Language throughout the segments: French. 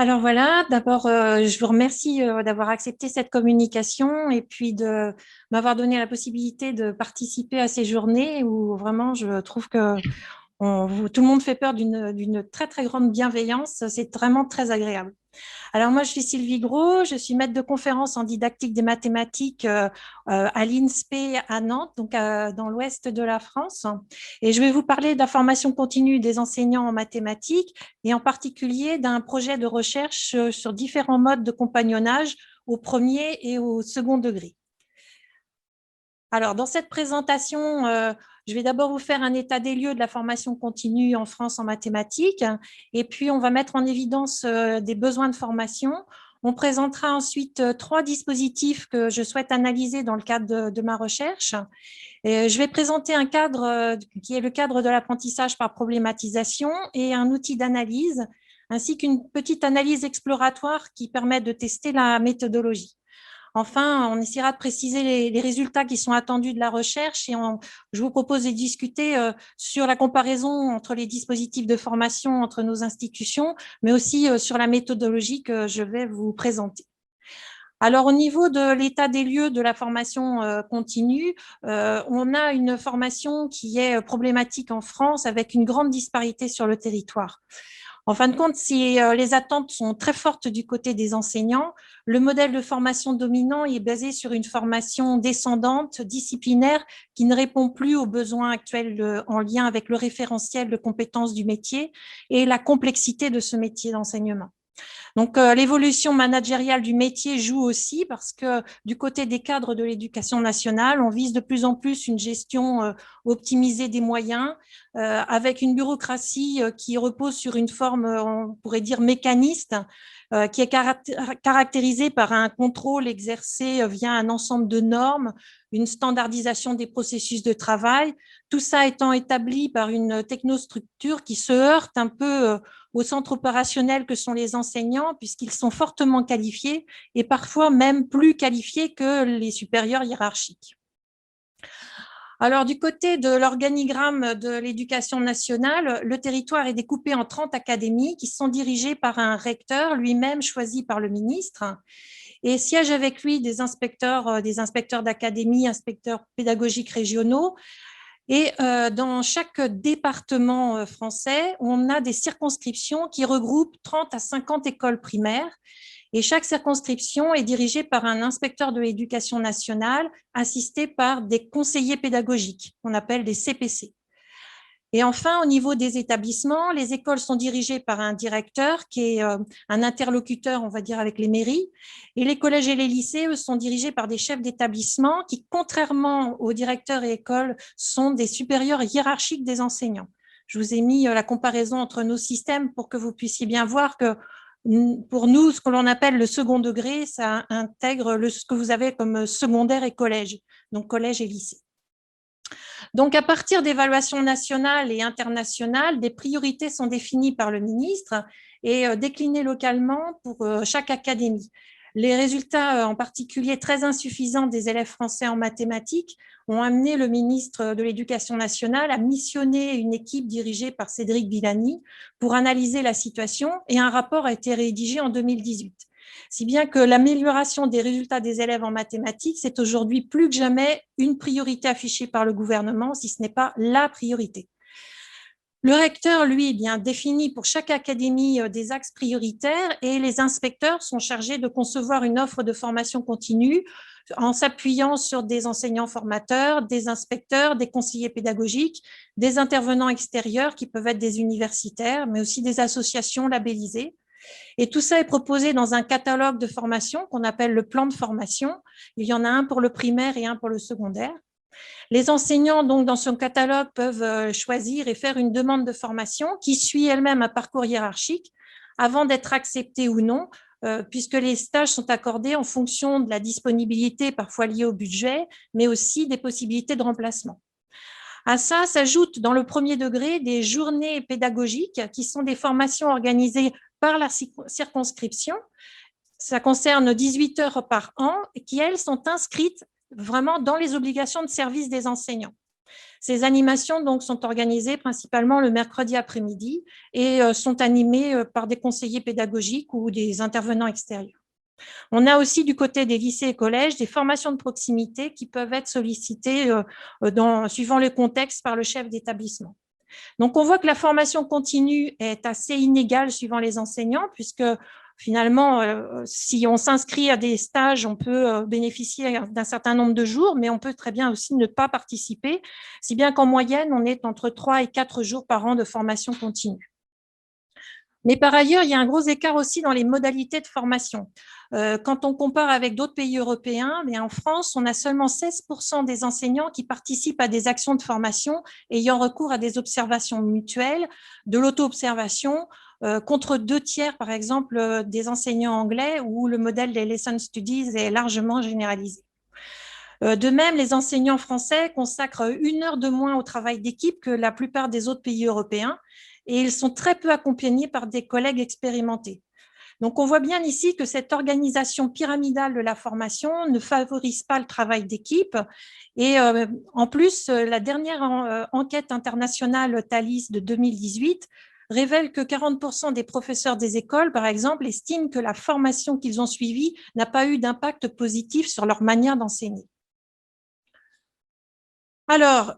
Alors voilà, d'abord, je vous remercie d'avoir accepté cette communication et puis de m'avoir donné la possibilité de participer à ces journées où vraiment je trouve que tout le monde fait peur d'une très très grande bienveillance. C'est vraiment très agréable. Alors moi, je suis Sylvie Gros, je suis maître de conférence en didactique des mathématiques à l'INSPE à Nantes, donc dans l'ouest de la France. Et je vais vous parler de la formation continue des enseignants en mathématiques et en particulier d'un projet de recherche sur différents modes de compagnonnage au premier et au second degré. Alors, dans cette présentation, je vais d'abord vous faire un état des lieux de la formation continue en France en mathématiques, et puis on va mettre en évidence des besoins de formation. On présentera ensuite trois dispositifs que je souhaite analyser dans le cadre de ma recherche. Et je vais présenter un cadre qui est le cadre de l'apprentissage par problématisation et un outil d'analyse, ainsi qu'une petite analyse exploratoire qui permet de tester la méthodologie. Enfin, on essaiera de préciser les résultats qui sont attendus de la recherche et je vous propose de discuter sur la comparaison entre les dispositifs de formation entre nos institutions, mais aussi sur la méthodologie que je vais vous présenter. Alors, au niveau de l'état des lieux de la formation continue, on a une formation qui est problématique en France avec une grande disparité sur le territoire. En fin de compte, si les attentes sont très fortes du côté des enseignants, le modèle de formation dominant est basé sur une formation descendante, disciplinaire, qui ne répond plus aux besoins actuels en lien avec le référentiel de compétences du métier et la complexité de ce métier d'enseignement. Donc, l'évolution managériale du métier joue aussi parce que du côté des cadres de l'éducation nationale, on vise de plus en plus une gestion optimisée des moyens avec une bureaucratie qui repose sur une forme, on pourrait dire, mécaniste, qui est caractérisée par un contrôle exercé via un ensemble de normes, une standardisation des processus de travail, tout ça étant établi par une technostructure qui se heurte un peu au centre opérationnel que sont les enseignants, puisqu'ils sont fortement qualifiés et parfois même plus qualifiés que les supérieurs hiérarchiques. Alors, du côté de l'organigramme de l'éducation nationale, le territoire est découpé en 30 académies qui sont dirigées par un recteur, lui-même choisi par le ministre, et siègent avec lui des inspecteurs d'académie, inspecteurs pédagogiques régionaux. Et dans chaque département français, on a des circonscriptions qui regroupent 30 à 50 écoles primaires. Et chaque circonscription est dirigée par un inspecteur de l'éducation nationale, assisté par des conseillers pédagogiques, qu'on appelle des CPC. Et enfin, au niveau des établissements, les écoles sont dirigées par un directeur qui est un interlocuteur, on va dire, avec les mairies. Et les collèges et les lycées, eux, sont dirigés par des chefs d'établissement qui, contrairement aux directeurs et écoles, sont des supérieurs hiérarchiques des enseignants. Je vous ai mis la comparaison entre nos systèmes pour que vous puissiez bien voir que pour nous, ce que l'on appelle le second degré, ça intègre ce que vous avez comme secondaire et collège, donc collège et lycée. Donc, à partir d'évaluations nationales et internationales, des priorités sont définies par le ministre et déclinées localement pour chaque académie. Les résultats, en particulier très insuffisants des élèves français en mathématiques, ont amené le ministre de l'Éducation nationale à missionner une équipe dirigée par Cédric Villani pour analyser la situation et un rapport a été rédigé en 2018. Si bien que l'amélioration des résultats des élèves en mathématiques, c'est aujourd'hui plus que jamais une priorité affichée par le gouvernement, si ce n'est pas la priorité. Le recteur, lui, bien définit pour chaque académie des axes prioritaires et les inspecteurs sont chargés de concevoir une offre de formation continue en s'appuyant sur des enseignants formateurs, des inspecteurs, des conseillers pédagogiques, des intervenants extérieurs qui peuvent être des universitaires, mais aussi des associations labellisées. Et tout ça est proposé dans un catalogue de formation qu'on appelle le plan de formation. Il y en a un pour le primaire et un pour le secondaire. Les enseignants, donc, dans ce catalogue, peuvent choisir et faire une demande de formation qui suit elle-même un parcours hiérarchique avant d'être acceptée ou non, puisque les stages sont accordés en fonction de la disponibilité, parfois liée au budget, mais aussi des possibilités de remplacement. À ça s'ajoutent dans le premier degré des journées pédagogiques qui sont des formations organisées par la circonscription. Ça concerne 18 heures par an et qui, elles, sont inscrites vraiment dans les obligations de service des enseignants. Ces animations donc, sont organisées principalement le mercredi après-midi et sont animées par des conseillers pédagogiques ou des intervenants extérieurs. On a aussi du côté des lycées et collèges des formations de proximité qui peuvent être sollicitées suivant le contexte par le chef d'établissement. Donc, on voit que la formation continue est assez inégale suivant les enseignants, puisque finalement, si on s'inscrit à des stages, on peut bénéficier d'un certain nombre de jours, mais on peut très bien aussi ne pas participer, si bien qu'en moyenne, on est entre 3 et 4 jours par an de formation continue. Mais par ailleurs, il y a un gros écart aussi dans les modalités de formation. Quand on compare avec d'autres pays européens, mais en France, on a seulement 16% des enseignants qui participent à des actions de formation ayant recours à des observations mutuelles, de l'auto-observation, contre 2 tiers, par exemple, des enseignants anglais où le modèle des lesson studies est largement généralisé. De même, les enseignants français consacrent 1 heure de moins au travail d'équipe que la plupart des autres pays européens et ils sont très peu accompagnés par des collègues expérimentés. Donc, on voit bien ici que cette organisation pyramidale de la formation ne favorise pas le travail d'équipe. Et en plus, la dernière enquête internationale Thalys de 2018 révèle que 40% des professeurs des écoles, par exemple, estiment que la formation qu'ils ont suivie n'a pas eu d'impact positif sur leur manière d'enseigner. Alors,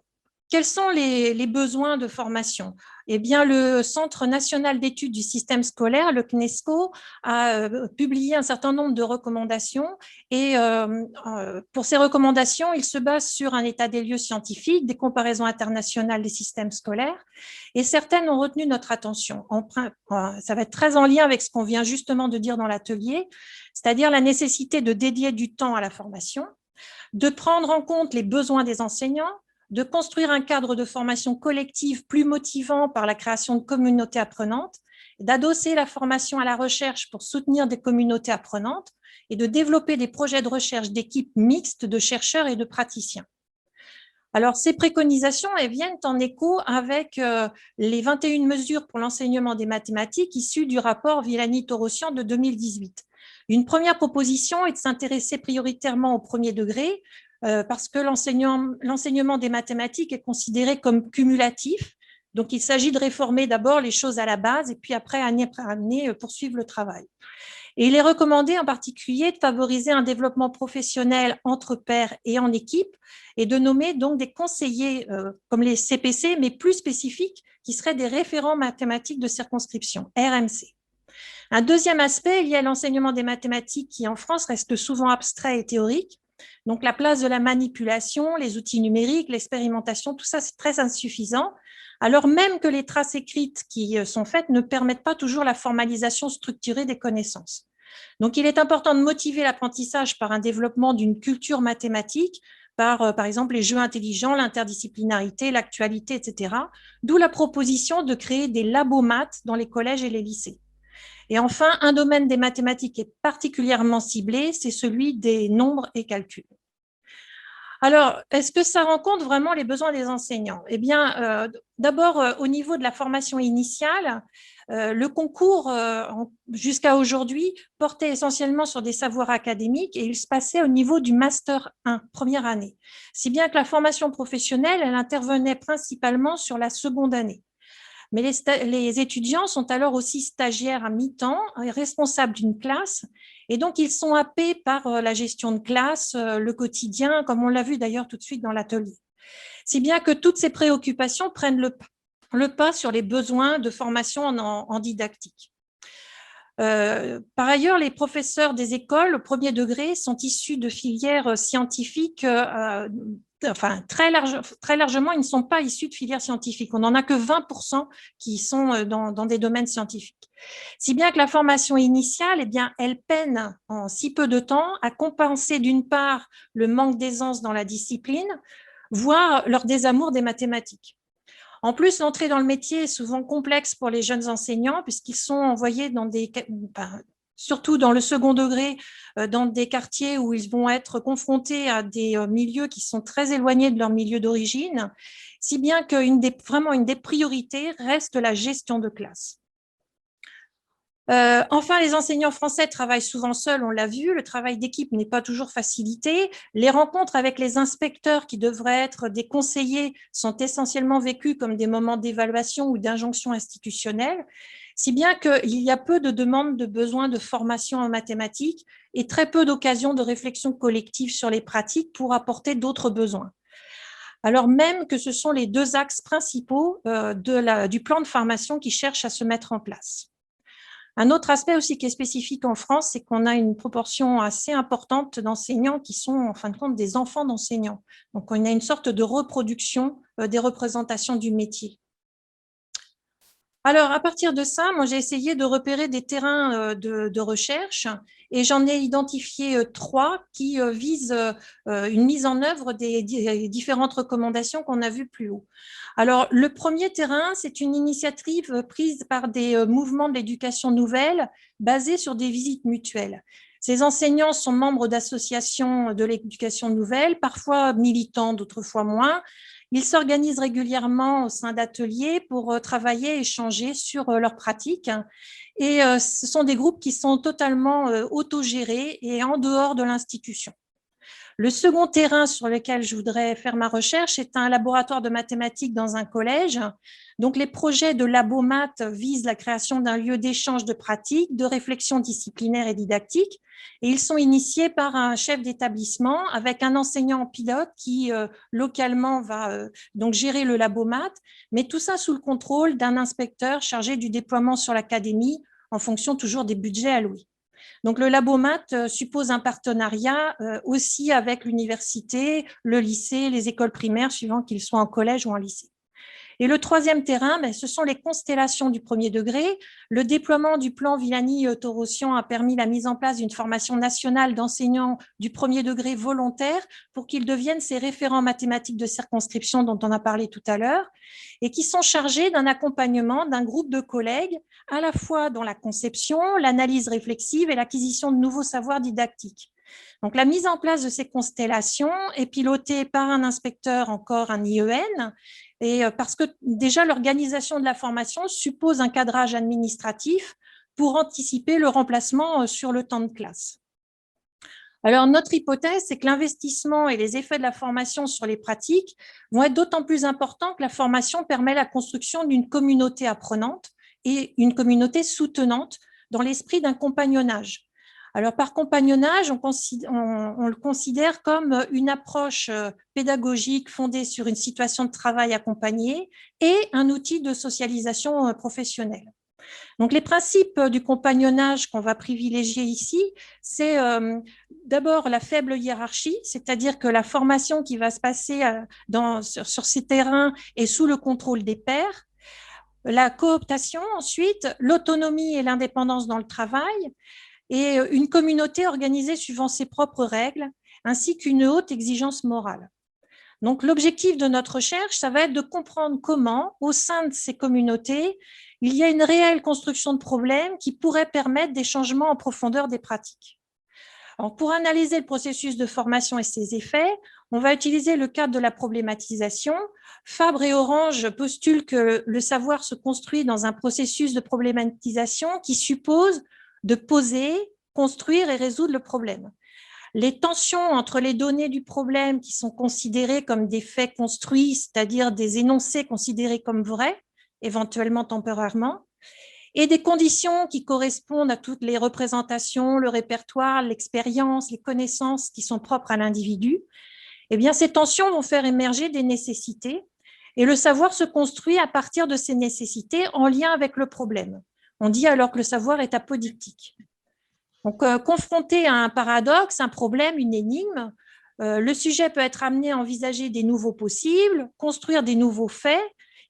quels sont les besoins de formation? Eh bien, le Centre national d'études du système scolaire, le CNESCO, a publié un certain nombre de recommandations et pour ces recommandations, il se base sur un état des lieux scientifique, des comparaisons internationales des systèmes scolaires et certaines ont retenu notre attention. Ça va être très en lien avec ce qu'on vient justement de dire dans l'atelier, c'est-à-dire la nécessité de dédier du temps à la formation, de prendre en compte les besoins des enseignants, de construire un cadre de formation collective plus motivant par la création de communautés apprenantes, d'adosser la formation à la recherche pour soutenir des communautés apprenantes et de développer des projets de recherche d'équipes mixtes de chercheurs et de praticiens. Alors, ces préconisations elles viennent en écho avec les 21 mesures pour l'enseignement des mathématiques issues du rapport Villani-Torossian de 2018. Une première proposition est de s'intéresser prioritairement au premier degré, parce que l'enseignement des mathématiques est considéré comme cumulatif. Donc, il s'agit de réformer d'abord les choses à la base et puis après, année après année, poursuivre le travail. Et il est recommandé en particulier de favoriser un développement professionnel entre pairs et en équipe et de nommer donc des conseillers comme les CPC, mais plus spécifiques, qui seraient des référents mathématiques de circonscription, RMC. Un deuxième aspect est lié à l'enseignement des mathématiques qui, en France, reste souvent abstrait et théorique. Donc, la place de la manipulation, les outils numériques, l'expérimentation, tout ça, c'est très insuffisant, alors même que les traces écrites qui sont faites ne permettent pas toujours la formalisation structurée des connaissances. Donc, il est important de motiver l'apprentissage par un développement d'une culture mathématique, par exemple les jeux intelligents, l'interdisciplinarité, l'actualité, etc. D'où la proposition de créer des labos maths dans les collèges et les lycées. Et enfin, un domaine des mathématiques est particulièrement ciblé, c'est celui des nombres et calculs. Alors, est-ce que ça rencontre vraiment les besoins des enseignants? Eh bien, d'abord, au niveau de la formation initiale, le concours, jusqu'à aujourd'hui, portait essentiellement sur des savoirs académiques et il se passait au niveau du Master 1, première année. Si bien que la formation professionnelle, elle intervenait principalement sur la seconde année. Mais les étudiants sont alors aussi stagiaires à mi-temps et responsables d'une classe. Et donc, ils sont happés par la gestion de classe, le quotidien, comme on l'a vu d'ailleurs tout de suite dans l'atelier. Si bien que toutes ces préoccupations prennent le pas sur les besoins de formation en didactique. Par ailleurs, les professeurs des écoles au premier degré sont issus de filières scientifiques, enfin très largement, ils ne sont pas issus de filières scientifiques. On n'en a que 20% qui sont dans des domaines scientifiques. Si bien que la formation initiale, eh bien, elle peine en si peu de temps à compenser d'une part le manque d'aisance dans la discipline, voire leur désamour des mathématiques. En plus, l'entrée dans le métier est souvent complexe pour les jeunes enseignants puisqu'ils sont envoyés surtout dans le second degré, dans des quartiers où ils vont être confrontés à des milieux qui sont très éloignés de leur milieu d'origine, si bien qu'une des priorités reste la gestion de classe. Enfin, les enseignants français travaillent souvent seuls, on l'a vu. Le travail d'équipe n'est pas toujours facilité. Les rencontres avec les inspecteurs, qui devraient être des conseillers, sont essentiellement vécues comme des moments d'évaluation ou d'injonction institutionnelle, si bien qu'il y a peu de demandes de besoins de formation en mathématiques et très peu d'occasions de réflexion collective sur les pratiques pour apporter d'autres besoins. Alors même que ce sont les deux axes principaux du plan de formation qui cherchent à se mettre en place. Un autre aspect aussi qui est spécifique en France, c'est qu'on a une proportion assez importante d'enseignants qui sont en fin de compte des enfants d'enseignants. Donc on a une sorte de reproduction des représentations du métier. Alors, à partir de ça, moi, j'ai essayé de repérer des terrains de recherche et j'en ai identifié 3 qui visent une mise en œuvre des différentes recommandations qu'on a vues plus haut. Alors, le premier terrain, c'est une initiative prise par des mouvements de l'éducation nouvelle basés sur des visites mutuelles. Ces enseignants sont membres d'associations de l'éducation nouvelle, parfois militants, d'autres fois moins. Ils s'organisent régulièrement au sein d'ateliers pour travailler et échanger sur leurs pratiques. Et ce sont des groupes qui sont totalement autogérés et en dehors de l'institution. Le second terrain sur lequel je voudrais faire ma recherche est un laboratoire de mathématiques dans un collège. Donc, les projets de Labomat visent la création d'un lieu d'échange de pratiques, de réflexion disciplinaire et didactique. Et ils sont initiés par un chef d'établissement avec un enseignant pilote qui, localement, va donc gérer le Labomat, mais tout ça sous le contrôle d'un inspecteur chargé du déploiement sur l'académie en fonction toujours des budgets alloués. Donc, le Labomat suppose un partenariat aussi avec l'université, le lycée, les écoles primaires, suivant qu'ils soient en collège ou en lycée. Et le troisième terrain, ce sont les constellations du premier degré. Le déploiement du plan Villani-Torossian a permis la mise en place d'une formation nationale d'enseignants du premier degré volontaires pour qu'ils deviennent ces référents mathématiques de circonscription dont on a parlé tout à l'heure et qui sont chargés d'un accompagnement d'un groupe de collègues à la fois dans la conception, l'analyse réflexive et l'acquisition de nouveaux savoirs didactiques. Donc, la mise en place de ces constellations est pilotée par un inspecteur, encore un IEN, et parce que déjà l'organisation de la formation suppose un cadrage administratif pour anticiper le remplacement sur le temps de classe. Alors, notre hypothèse, c'est que l'investissement et les effets de la formation sur les pratiques vont être d'autant plus importants que la formation permet la construction d'une communauté apprenante et une communauté soutenante dans l'esprit d'un compagnonnage. Alors, par compagnonnage, on le considère comme une approche pédagogique fondée sur une situation de travail accompagnée et un outil de socialisation professionnelle. Donc, les principes du compagnonnage qu'on va privilégier ici, c'est d'abord la faible hiérarchie, c'est-à-dire que la formation qui va se passer sur ces terrains est sous le contrôle des pairs. La cooptation, ensuite, l'autonomie et l'indépendance dans le travail, et une communauté organisée suivant ses propres règles, ainsi qu'une haute exigence morale. Donc, l'objectif de notre recherche, ça va être de comprendre comment, au sein de ces communautés, il y a une réelle construction de problèmes qui pourrait permettre des changements en profondeur des pratiques. Alors, pour analyser le processus de formation et ses effets, on va utiliser le cadre de la problématisation. Fabre et Orange postulent que le savoir se construit dans un processus de problématisation qui suppose de poser, construire et résoudre le problème. Les tensions entre les données du problème qui sont considérées comme des faits construits, c'est-à-dire des énoncés considérés comme vrais, éventuellement temporairement, et des conditions qui correspondent à toutes les représentations, le répertoire, l'expérience, les connaissances qui sont propres à l'individu, eh bien, ces tensions vont faire émerger des nécessités et le savoir se construit à partir de ces nécessités en lien avec le problème. On dit alors que le savoir est apodictique. Donc, confronté à un paradoxe, un problème, une énigme, le sujet peut être amené à envisager des nouveaux possibles, construire des nouveaux faits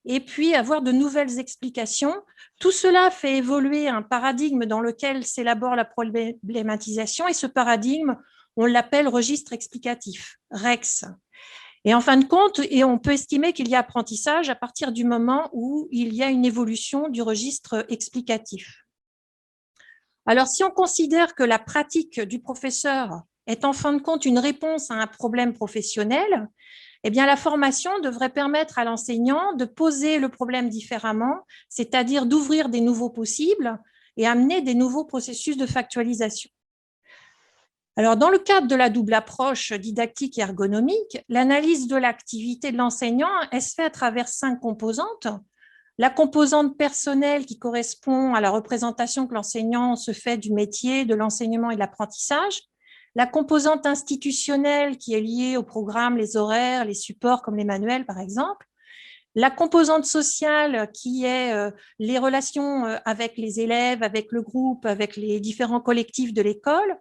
et puis avoir de nouvelles explications. Tout cela fait évoluer un paradigme dans lequel s'élabore la problématisation et ce paradigme, on l'appelle registre explicatif, REX. Et en fin de compte, on peut estimer qu'il y a apprentissage à partir du moment où il y a une évolution du registre explicatif. Alors, si on considère que la pratique du professeur est en fin de compte une réponse à un problème professionnel, eh bien, la formation devrait permettre à l'enseignant de poser le problème différemment, c'est-à-dire d'ouvrir des nouveaux possibles et amener des nouveaux processus de factualisation. Alors, dans le cadre de la double approche didactique et ergonomique, l'analyse de l'activité de l'enseignant, elle se fait à travers 5 composantes. La composante personnelle qui correspond à la représentation que l'enseignant se fait du métier, de l'enseignement et de l'apprentissage. La composante institutionnelle qui est liée au programme, les horaires, les supports comme les manuels par exemple. La composante sociale qui est les relations avec les élèves, avec le groupe, avec les différents collectifs de l'école.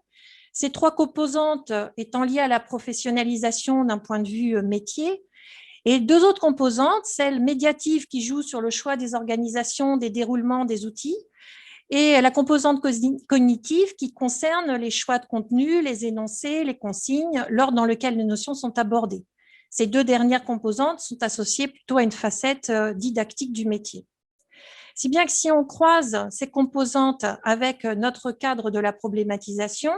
Ces 3 composantes étant liées à la professionnalisation d'un point de vue métier, et 2 autres composantes, celle médiative qui joue sur le choix des organisations, des déroulements, des outils, et la composante cognitive qui concerne les choix de contenu, les énoncés, les consignes, l'ordre dans lequel les notions sont abordées. Ces 2 dernières composantes sont associées plutôt à une facette didactique du métier. Si bien que si on croise ces composantes avec notre cadre de la problématisation,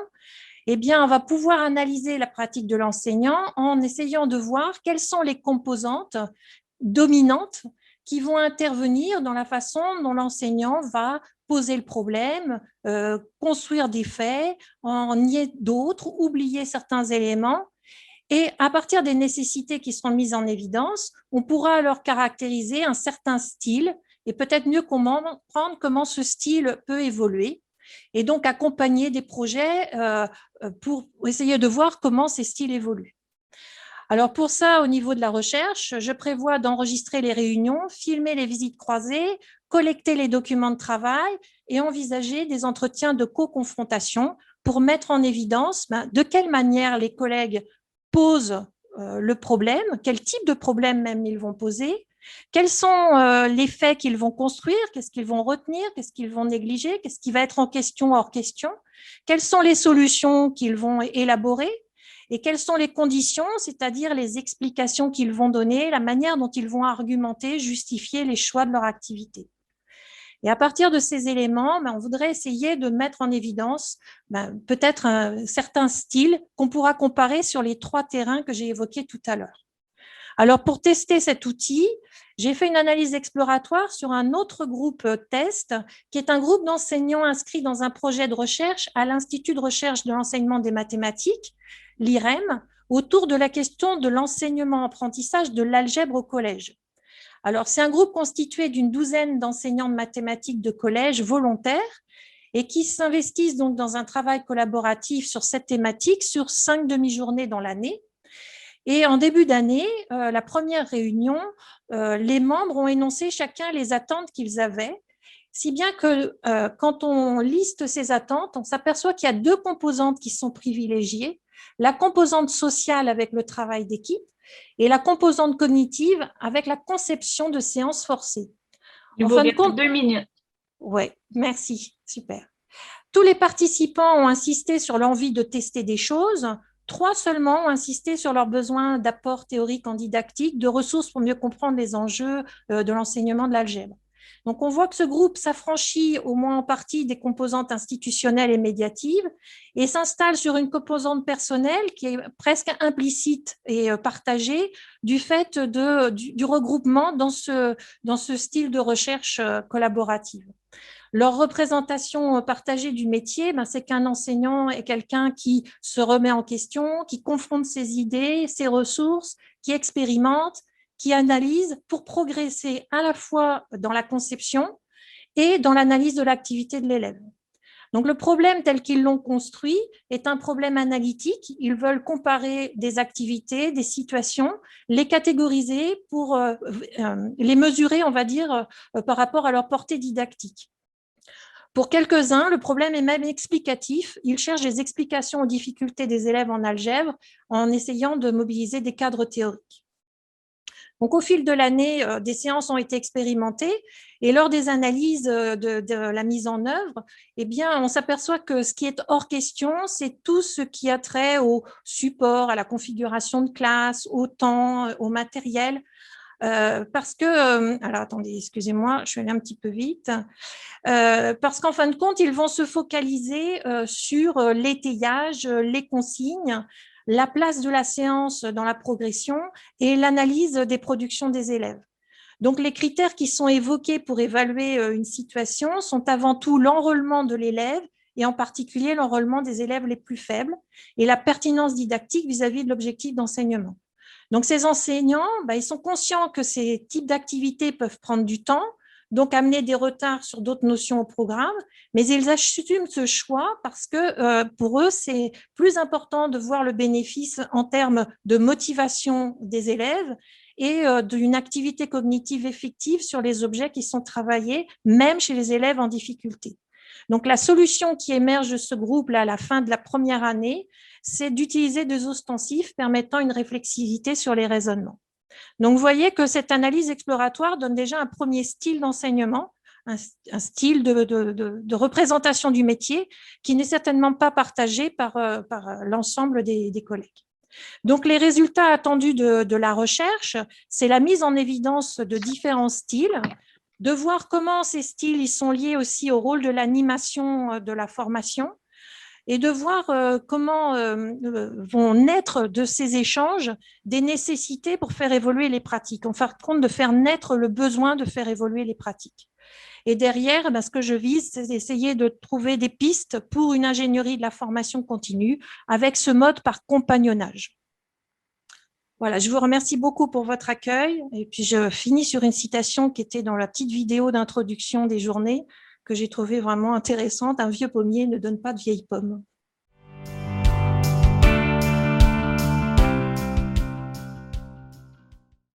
eh bien, on va pouvoir analyser la pratique de l'enseignant en essayant de voir quelles sont les composantes dominantes qui vont intervenir dans la façon dont l'enseignant va poser le problème, construire des faits, en nier d'autres, oublier certains éléments. Et à partir des nécessités qui seront mises en évidence, on pourra alors caractériser un certain style et peut-être mieux comprendre comment ce style peut évoluer et donc accompagner des projets pour essayer de voir comment ces styles évoluent. Alors pour ça, au niveau de la recherche, je prévois d'enregistrer les réunions, filmer les visites croisées, collecter les documents de travail et envisager des entretiens de co-confrontation pour mettre en évidence de quelle manière les collègues posent le problème, quel type de problème même ils vont poser, quels sont les faits qu'ils vont construire, qu'est-ce qu'ils vont retenir, qu'est-ce qu'ils vont négliger, qu'est-ce qui va être en question, hors question, quelles sont les solutions qu'ils vont élaborer et quelles sont les conditions, c'est-à-dire les explications qu'ils vont donner, la manière dont ils vont argumenter, justifier les choix de leur activité. Et à partir de ces éléments, on voudrait essayer de mettre en évidence peut-être un certain style qu'on pourra comparer sur les 3 terrains que j'ai évoqués tout à l'heure. Alors, pour tester cet outil, j'ai fait une analyse exploratoire sur un autre groupe test, qui est un groupe d'enseignants inscrits dans un projet de recherche à l'Institut de recherche de l'enseignement des mathématiques, l'IREM, autour de la question de l'enseignement-apprentissage de l'algèbre au collège. Alors, c'est un groupe constitué d'une douzaine d'enseignants de mathématiques de collège volontaires et qui s'investissent donc dans un travail collaboratif sur cette thématique sur 5 demi-journées dans l'année. Et en début d'année, la première réunion, les membres ont énoncé chacun les attentes qu'ils avaient, si bien que quand on liste ces attentes, on s'aperçoit qu'il y a 2 composantes qui sont privilégiées, la composante sociale avec le travail d'équipe et la composante cognitive avec la conception de séances forcées. Il vous reste 2 minutes. Oui, merci, super. Tous les participants ont insisté sur l'envie de tester des choses. 3 seulement ont insisté sur leur besoin d'apport théorique en didactique, de ressources pour mieux comprendre les enjeux de l'enseignement de l'algèbre. Donc, on voit que ce groupe s'affranchit au moins en partie des composantes institutionnelles et médiatives et s'installe sur une composante personnelle qui est presque implicite et partagée du fait du regroupement dans ce style de recherche collaborative. Leur représentation partagée du métier, c'est qu'un enseignant est quelqu'un qui se remet en question, qui confronte ses idées, ses ressources, qui expérimente, qui analyse pour progresser à la fois dans la conception et dans l'analyse de l'activité de l'élève. Donc, le problème tel qu'ils l'ont construit est un problème analytique. Ils veulent comparer des activités, des situations, les catégoriser pour les mesurer, on va dire, par rapport à leur portée didactique. Pour quelques-uns, le problème est même explicatif. Ils cherchent des explications aux difficultés des élèves en algèbre en essayant de mobiliser des cadres théoriques. Donc, au fil de l'année, des séances ont été expérimentées et lors des analyses de la mise en œuvre, on s'aperçoit que ce qui est hors question, c'est tout ce qui a trait au support, à la configuration de classe, au temps, au matériel. Parce que, alors attendez, excusez-moi, je suis allée un petit peu vite, parce qu'en fin de compte, ils vont se focaliser sur l'étayage, les consignes, la place de la séance dans la progression et l'analyse des productions des élèves. Donc, les critères qui sont évoqués pour évaluer une situation sont avant tout l'enrôlement de l'élève et en particulier l'enrôlement des élèves les plus faibles et la pertinence didactique vis-à-vis de l'objectif d'enseignement. Donc, ces enseignants, ils sont conscients que ces types d'activités peuvent prendre du temps, donc amener des retards sur d'autres notions au programme, mais ils assument ce choix parce que pour eux, c'est plus important de voir le bénéfice en termes de motivation des élèves et d'une activité cognitive effective sur les objets qui sont travaillés, même chez les élèves en difficulté. Donc, la solution qui émerge de ce groupe-là à la fin de la première année, c'est d'utiliser des ostensifs permettant une réflexivité sur les raisonnements. Donc, vous voyez que cette analyse exploratoire donne déjà un premier style d'enseignement, un style de représentation du métier qui n'est certainement pas partagé par l'ensemble des collègues. Donc, les résultats attendus de la recherche, c'est la mise en évidence de différents styles, de voir comment ces styles ils sont liés aussi au rôle de l'animation de la formation et de voir comment vont naître de ces échanges des nécessités pour faire évoluer les pratiques. En fin de compte, de faire naître le besoin de faire évoluer les pratiques. Et derrière, ce que je vise, c'est d'essayer de trouver des pistes pour une ingénierie de la formation continue avec ce mode par compagnonnage. Voilà, je vous remercie beaucoup pour votre accueil. Et puis, je finis sur une citation qui était dans la petite vidéo d'introduction des journées que j'ai trouvée vraiment intéressante. Un vieux pommier ne donne pas de vieilles pommes.